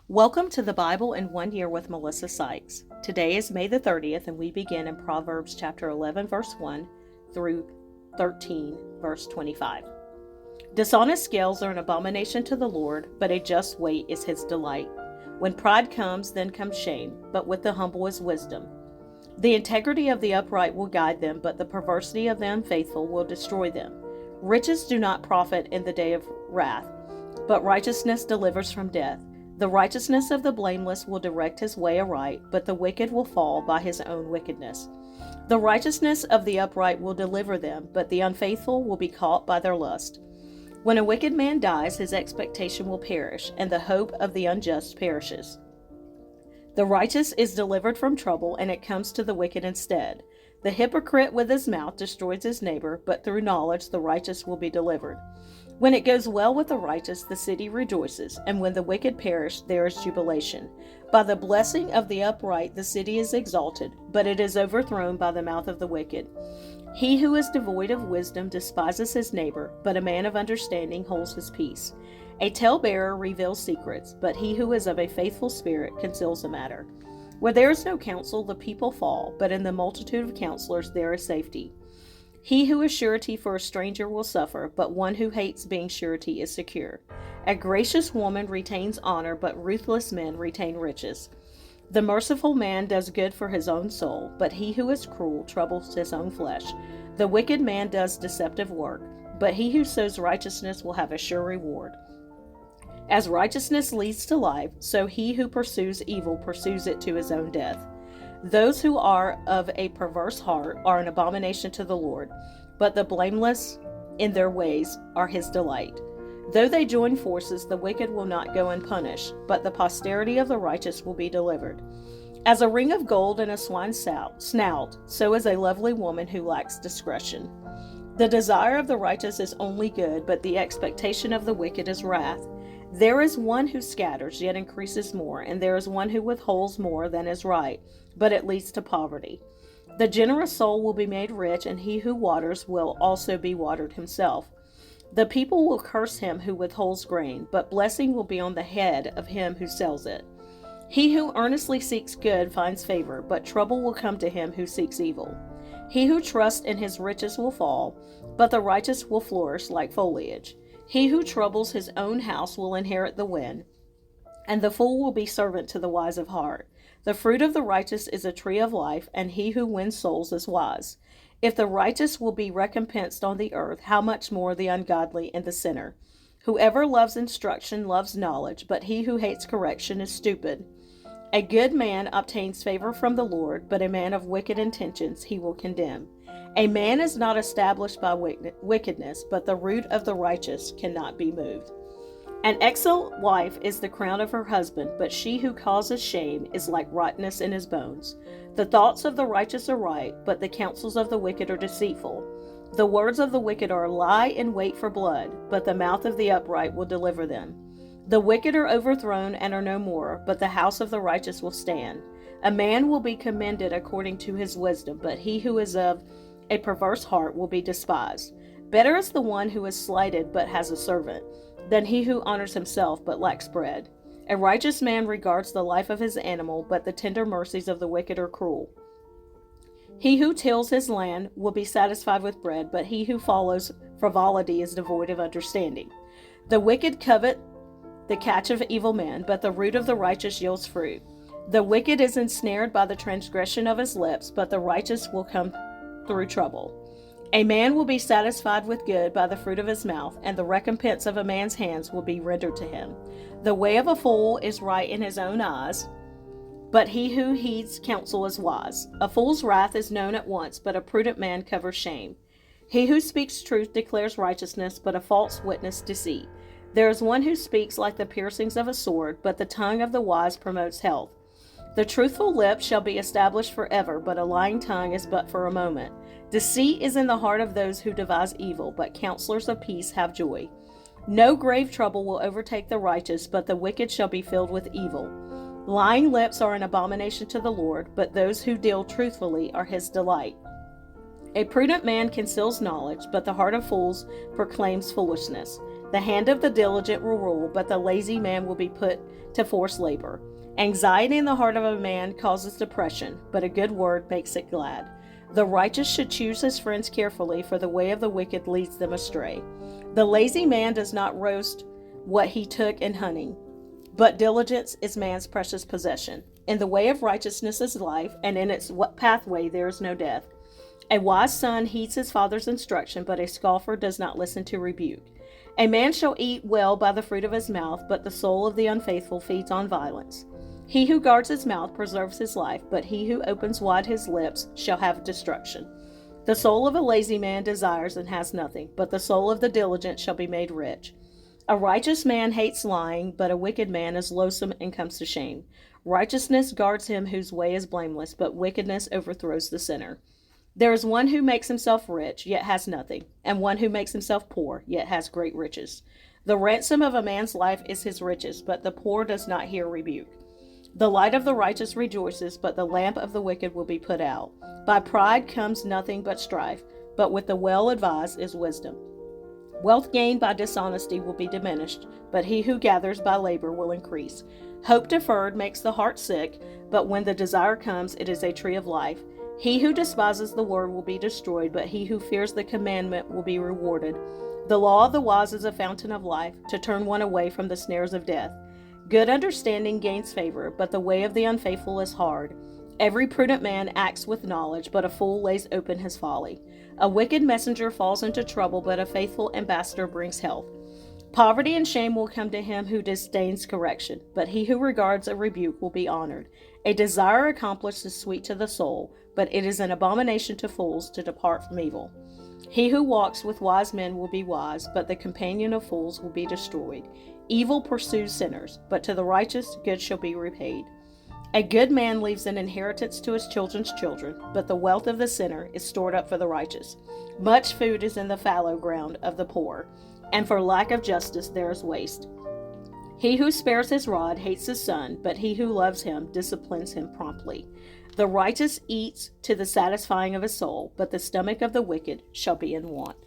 Welcome to the Bible in 1 Year with Melissa Sykes. Today is May the 30th, and we begin in Proverbs chapter 11, verse 1 through 13, verse 25. Dishonest scales are an abomination to the Lord, but a just weight is his delight. When pride comes, then comes shame, but with the humble is wisdom. The integrity of the upright will guide them, but the perversity of the unfaithful will destroy them. Riches do not profit in the day of wrath, but righteousness delivers from death. The righteousness of the blameless will direct his way aright, but the wicked will fall by his own wickedness. The righteousness of the upright will deliver them, but the unfaithful will be caught by their lust. When a wicked man dies, his expectation will perish, and the hope of the unjust perishes. The righteous is delivered from trouble, and it comes to the wicked instead. The hypocrite with his mouth destroys his neighbor, but through knowledge the righteous will be delivered. When it goes well with the righteous, the city rejoices, and when the wicked perish, there is jubilation. By the blessing of the upright the city is exalted, but it is overthrown by the mouth of the wicked. He who is devoid of wisdom despises his neighbor, but a man of understanding holds his peace. A talebearer reveals secrets, but he who is of a faithful spirit conceals a matter. Where there is no counsel, the people fall, but in the multitude of counselors there is safety. He who is surety for a stranger will suffer, but one who hates being surety is secure. A gracious woman retains honor, but ruthless men retain riches. The merciful man does good for his own soul, but he who is cruel troubles his own flesh. The wicked man does deceptive work, but he who sows righteousness will have a sure reward. As righteousness leads to life, so he who pursues evil pursues it to his own death. Those who are of a perverse heart are an abomination to the Lord, but the blameless in their ways are his delight. Though they join forces, the wicked will not go unpunished, but the posterity of the righteous will be delivered. As a ring of gold in a swine's snout, so is a lovely woman who lacks discretion. The desire of the righteous is only good, but the expectation of the wicked is wrath. There is one who scatters, yet increases more, and there is one who withholds more than is right, but it leads to poverty. The generous soul will be made rich, and he who waters will also be watered himself. The people will curse him who withholds grain, but blessing will be on the head of him who sells it. He who earnestly seeks good finds favor, but trouble will come to him who seeks evil. He who trusts in his riches will fall, but the righteous will flourish like foliage. He who troubles his own house will inherit the wind, and the fool will be servant to the wise of heart. The fruit of the righteous is a tree of life, and he who wins souls is wise. If the righteous will be recompensed on the earth, how much more the ungodly and the sinner? Whoever loves instruction loves knowledge, but he who hates correction is stupid. A good man obtains favor from the Lord, but a man of wicked intentions he will condemn. A man is not established by wickedness, but the root of the righteous cannot be moved. An excellent wife is the crown of her husband, but she who causes shame is like rottenness in his bones. The thoughts of the righteous are right, but the counsels of the wicked are deceitful. The words of the wicked are a lie in wait for blood, but the mouth of the upright will deliver them. The wicked are overthrown and are no more, but the house of the righteous will stand. A man will be commended according to his wisdom, but he who is of a perverse heart will be despised. Better is the one who is slighted but has a servant, than he who honors himself but lacks bread. A righteous man regards the life of his animal, but the tender mercies of the wicked are cruel. He who tills his land will be satisfied with bread, but he who follows frivolity is devoid of understanding. The wicked covet the catch of evil men, but the root of the righteous yields fruit. The wicked is ensnared by the transgression of his lips, but the righteous will come through trouble. A man will be satisfied with good by the fruit of his mouth, and the recompense of a man's hands will be rendered to him. The way of a fool is right in his own eyes, but he who heeds counsel is wise. A fool's wrath is known at once, but a prudent man covers shame. He who speaks truth declares righteousness, but a false witness deceit. There is one who speaks like the piercings of a sword, but the tongue of the wise promotes health. The truthful lip shall be established forever, but a lying tongue is but for a moment. Deceit is in the heart of those who devise evil, but counselors of peace have joy. No grave trouble will overtake the righteous, but the wicked shall be filled with evil. Lying lips are an abomination to the Lord, but those who deal truthfully are his delight. A prudent man conceals knowledge, but the heart of fools proclaims foolishness. The hand of the diligent will rule, but the lazy man will be put to forced labor. Anxiety in the heart of a man causes depression, but a good word makes it glad. The righteous should choose his friends carefully, for the way of the wicked leads them astray. The lazy man does not roast what he took in hunting, but diligence is man's precious possession. In the way of righteousness is life, and in its pathway there is no death. A wise son heeds his father's instruction, but a scoffer does not listen to rebuke. A man shall eat well by the fruit of his mouth, but the soul of the unfaithful feeds on violence. He who guards his mouth preserves his life, but he who opens wide his lips shall have destruction. The soul of a lazy man desires and has nothing, but the soul of the diligent shall be made rich. A righteous man hates lying, but a wicked man is loathsome and comes to shame. Righteousness guards him whose way is blameless, but wickedness overthrows the sinner. There is one who makes himself rich, yet has nothing, and one who makes himself poor, yet has great riches. The ransom of a man's life is his riches, but the poor does not hear rebuke. The light of the righteous rejoices, but the lamp of the wicked will be put out. By pride comes nothing but strife, but with the well-advised is wisdom. Wealth gained by dishonesty will be diminished, but he who gathers by labor will increase. Hope deferred makes the heart sick, but when the desire comes, it is a tree of life. He who despises the word will be destroyed, but he who fears the commandment will be rewarded. The law of the wise is a fountain of life, to turn one away from the snares of death. Good understanding gains favor, but the way of the unfaithful is hard. Every prudent man acts with knowledge, but a fool lays open his folly. A wicked messenger falls into trouble, but a faithful ambassador brings health. Poverty and shame will come to him who disdains correction, but he who regards a rebuke will be honored. A desire accomplished is sweet to the soul, but it is an abomination to fools to depart from evil. He who walks with wise men will be wise, but the companion of fools will be destroyed. Evil pursues sinners, but to the righteous good shall be repaid. A good man leaves an inheritance to his children's children, but the wealth of the sinner is stored up for the righteous. Much food is in the fallow ground of the poor, and for lack of justice there is waste. He who spares his rod hates his son, but he who loves him disciplines him promptly. The righteous eats to the satisfying of his soul, but the stomach of the wicked shall be in want.